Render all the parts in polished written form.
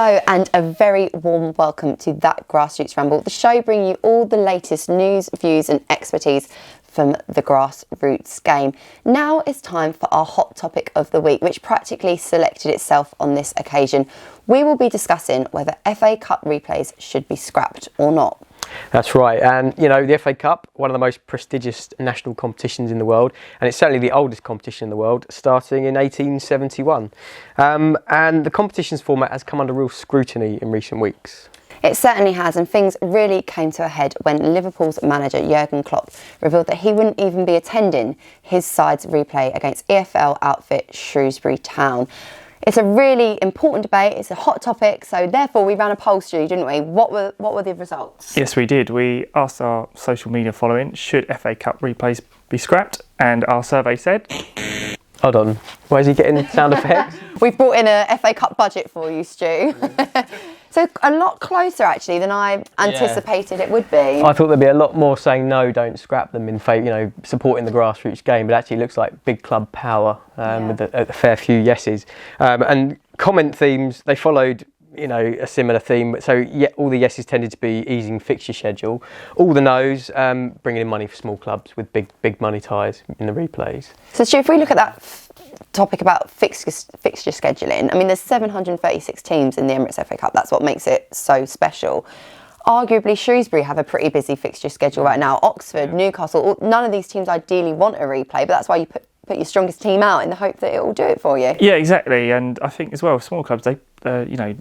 Hello and a very warm welcome to That Grassroots Ramble, the show bringing you all the latest news, views and expertise from the grassroots game. Now it's time for our hot topic of the week, which practically selected itself on this occasion. We will be discussing whether FA Cup replays should be scrapped or not. That's right, and you know, the FA Cup, one of the most prestigious national competitions in the world, and it's certainly the oldest competition in the world, starting in 1871. And the competition's format has come under real scrutiny in recent weeks. It certainly has, and things really came to a head when Liverpool's manager Jürgen Klopp revealed that he wouldn't even be attending his side's replay against EFL outfit Shrewsbury Town. It's a really important debate, it's a hot topic, so therefore we ran a poll, Stu, didn't we? What were the results? Yes, we did. We asked our social media following, should FA Cup replays be scrapped? And our survey said... Hold on, where's he getting sound effects? We've brought in a FA Cup budget for you, Stu. So a lot closer actually than I anticipated it would be. I thought there'd be a lot more saying no, don't scrap them in favour, you know, supporting the grassroots game, but actually it looks like big club power with a fair few yeses. And comment themes, they followed, you know, a similar theme. So yeah, all the yeses tended to be easing fixture schedule. All the no's, bringing in money for small clubs with big money ties in the replays. So Stu, if we look at that topic about fixture scheduling, I mean, there's 736 teams in the Emirates FA Cup. That's what makes it so special. Arguably, Shrewsbury have a pretty busy fixture schedule right now. Oxford, Newcastle, none of these teams ideally want a replay, but that's why you put your strongest team out in the hope that it will do it for you. Yeah, exactly. And I think as well, small clubs, they, you know,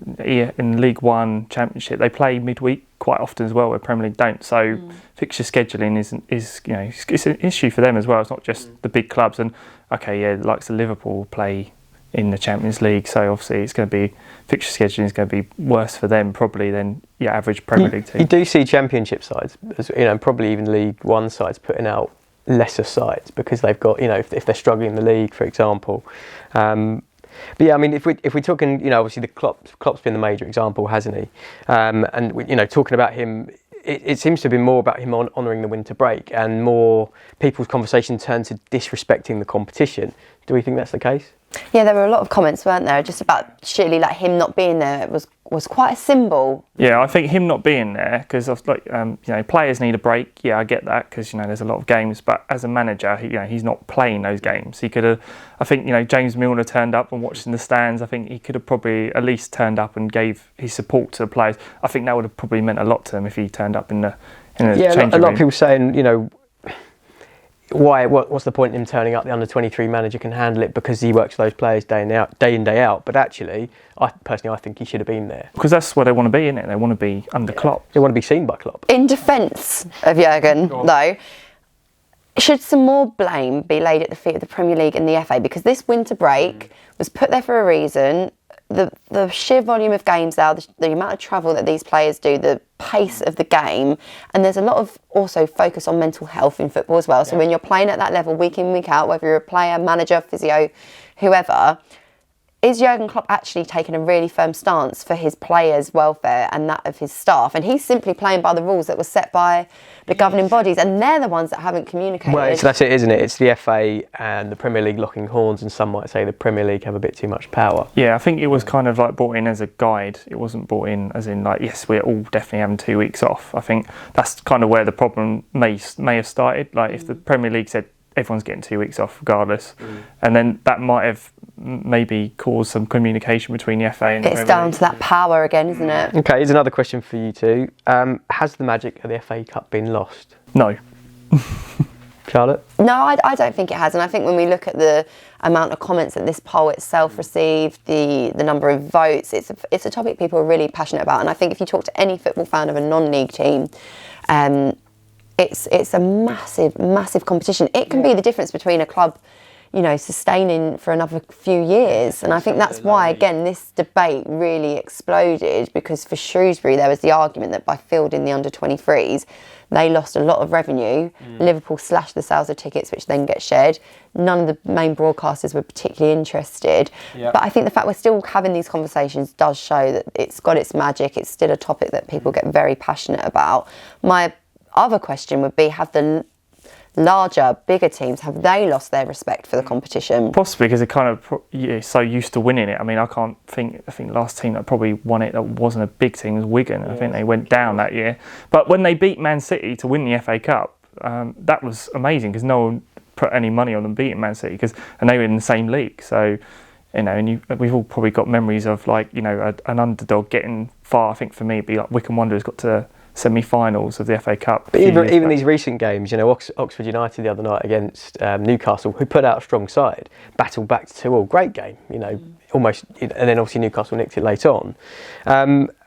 in League One, Championship, they play midweek quite often as well, where Premier League don't. So fixture scheduling is you know, it's an issue for them as well. It's not just the big clubs. And okay, yeah, like the Liverpool play in the Champions League, so obviously it's going to be fixture scheduling is going to be worse for them probably than your average Premier League team. You do see Championship sides, you know, probably even League One sides putting out lesser sides because they've got, you know, if they're struggling in the league, for example. But yeah, I mean, if we're talking, you know, obviously Klopp's been the major example, hasn't he? And you know, talking about him, it seems to have been more about him honouring the winter break, and more people's conversation turned to disrespecting the competition. Do we think that's the case? Yeah, there were a lot of comments, weren't there, just about surely like him not being there was quite a symbol. Yeah, I think him not being there because like you know, players need a break. Yeah, I get that because you know there's a lot of games, but as a manager, you know, he's not playing those games. He could have, I think, you know, James Milner turned up and watched in the stands. I think he could have probably at least turned up and gave his support to the players. I think that would have probably meant a lot to them if he turned up in the changing room. A lot of people saying, you know, what's the point in him turning up? The under-23 manager can handle it because he works with those players day in, day out. But actually, I think he should have been there. Because that's where they want to be, isn't it? They want to be under Klopp. They want to be seen by Klopp. In defence of Jürgen, though, should some more blame be laid at the feet of the Premier League and the FA? Because this winter break was put there for a reason. The sheer volume of games now, the amount of travel that these players do, the pace of the game, and there's a lot of also focus on mental health in football as well. So when you're playing at that level week in, week out, whether you're a player, manager, physio, whoever, is Jürgen Klopp actually taking a really firm stance for his players' welfare and that of his staff? And he's simply playing by the rules that were set by the governing bodies, and they're the ones that haven't communicated. Well, so that's it, isn't it? It's the FA and the Premier League locking horns, and some might say the Premier League have a bit too much power. Yeah, I think it was kind of like brought in as a guide. It wasn't brought in as in like, yes, we're all definitely having 2 weeks off. I think that's kind of where the problem may have started. Like if the Premier League said everyone's getting 2 weeks off regardless, and then that might have maybe caused some communication between the FA and the Premier League. It's down to that power again, isn't it? Okay, here's another question for you two. Has the magic of the FA Cup been lost? No. Charlotte? No, I don't think it has. And I think when we look at the amount of comments that this poll itself received, the number of votes, it's a topic people are really passionate about. And I think if you talk to any football fan of a non-league team, it's a massive competition. It can be the difference between a club, you know, sustaining for another few years. And I think that's why, again, this debate really exploded, because for Shrewsbury, there was the argument that by fielding the under-23s, they lost a lot of revenue. Liverpool slashed the sales of tickets, which then get shared. None of the main broadcasters were particularly interested. But I think the fact we're still having these conversations does show that it's got its magic. It's still a topic that people get very passionate about. My other question would be, have the larger, bigger teams, have they lost their respect for the competition? Possibly because they're kind of so used to winning it. I mean, I think last team that probably won it that wasn't a big team was Wigan. I think they went down that year. But when they beat Man City to win the FA Cup, that was amazing because no one put any money on them beating Man City and they were in the same league. So, and we've all probably got memories of an underdog getting far. I think for me, it'd be like Wycombe Wanderers got to semi-finals of the FA Cup. But even these recent games, Oxford United the other night against Newcastle, who put out a strong side, battled back to 2-2, great game, almost, and then obviously Newcastle nicked it late on.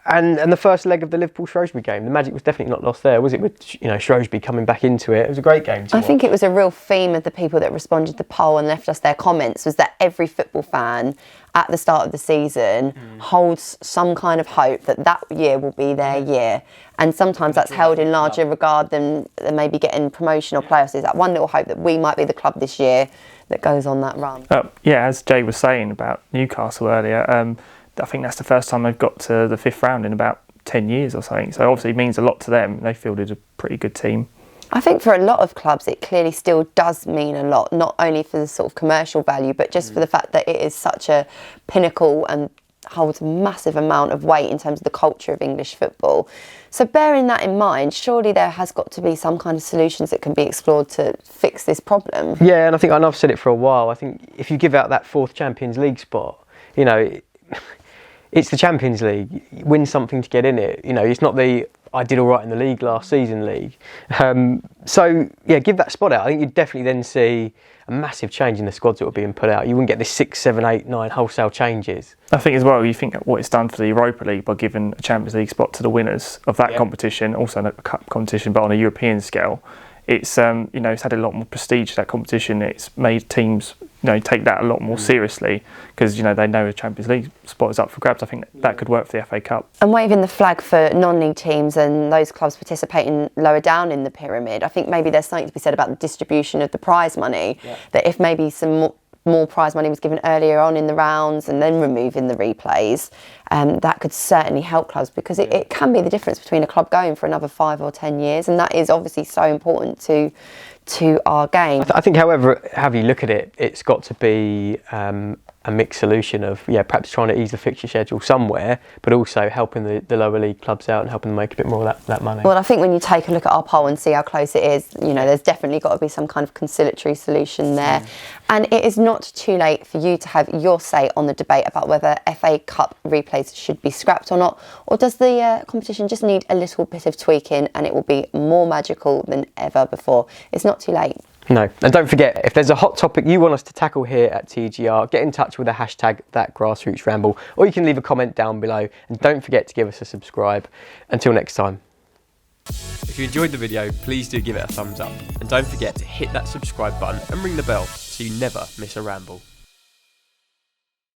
And the first leg of the Liverpool-Shrewsbury game, the magic was definitely not lost there, was it? With Shrewsbury coming back into it, it was a great game to watch. I think it was a real theme of the people that responded to the poll and left us their comments was that every football fan at the start of the season holds some kind of hope that year will be their year, and sometimes that's held in larger regard than maybe getting promotion or playoffs. Is that one little hope that we might be the club this year that goes on that run? As Jay was saying about Newcastle earlier, I think that's the first time they've got to the 5th round in about 10 years or something. So obviously it means a lot to them. They fielded a pretty good team. I think for a lot of clubs it clearly still does mean a lot, not only for the sort of commercial value, but just for the fact that it is such a pinnacle and holds a massive amount of weight in terms of the culture of English football. So bearing that in mind, surely there has got to be some kind of solutions that can be explored to fix this problem. Yeah, and I've said it for a while, I think if you give out that 4th Champions League spot, it's the Champions League. Win something to get in it. It's not the I did all right in the league last season league. So give that spot out. I think you'd definitely then see a massive change in the squads that were being put out. You wouldn't get this 6, 7, 8, 9 wholesale changes. I think as well, you think what it's done for the Europa League by giving a Champions League spot to the winners of that competition, also a cup competition, but on a European scale. It's it's had a lot more prestige to that competition. It's made teams take that a lot more seriously because they know a Champions League spot is up for grabs. I think that could work for the FA Cup. And waving the flag for non-league teams and those clubs participating lower down in the pyramid, I think maybe there's something to be said about the distribution of the prize money. That if maybe some more prize money was given earlier on in the rounds and then removing the replays, that could certainly help clubs because it can be the difference between a club going for another 5 or 10 years, and that is obviously so important to our game. I think however you look at it, it's got to be a mixed solution of perhaps trying to ease the fixture schedule somewhere, but also helping the lower league clubs out and helping them make a bit more of that money. Well, I think when you take a look at our poll and see how close it is, there's definitely got to be some kind of conciliatory solution there. And it is not too late for you to have your say on the debate about whether FA Cup replays should be scrapped or not, or does the competition just need a little bit of tweaking and it will be more magical than ever before? It's not too late. No, and don't forget, if there's a hot topic you want us to tackle here at TGR, get in touch with the hashtag #ThatGrassrootsRamble, or you can leave a comment down below, and don't forget to give us a subscribe. Until next time. If you enjoyed the video, please do give it a thumbs up, and don't forget to hit that subscribe button and ring the bell so you never miss a ramble.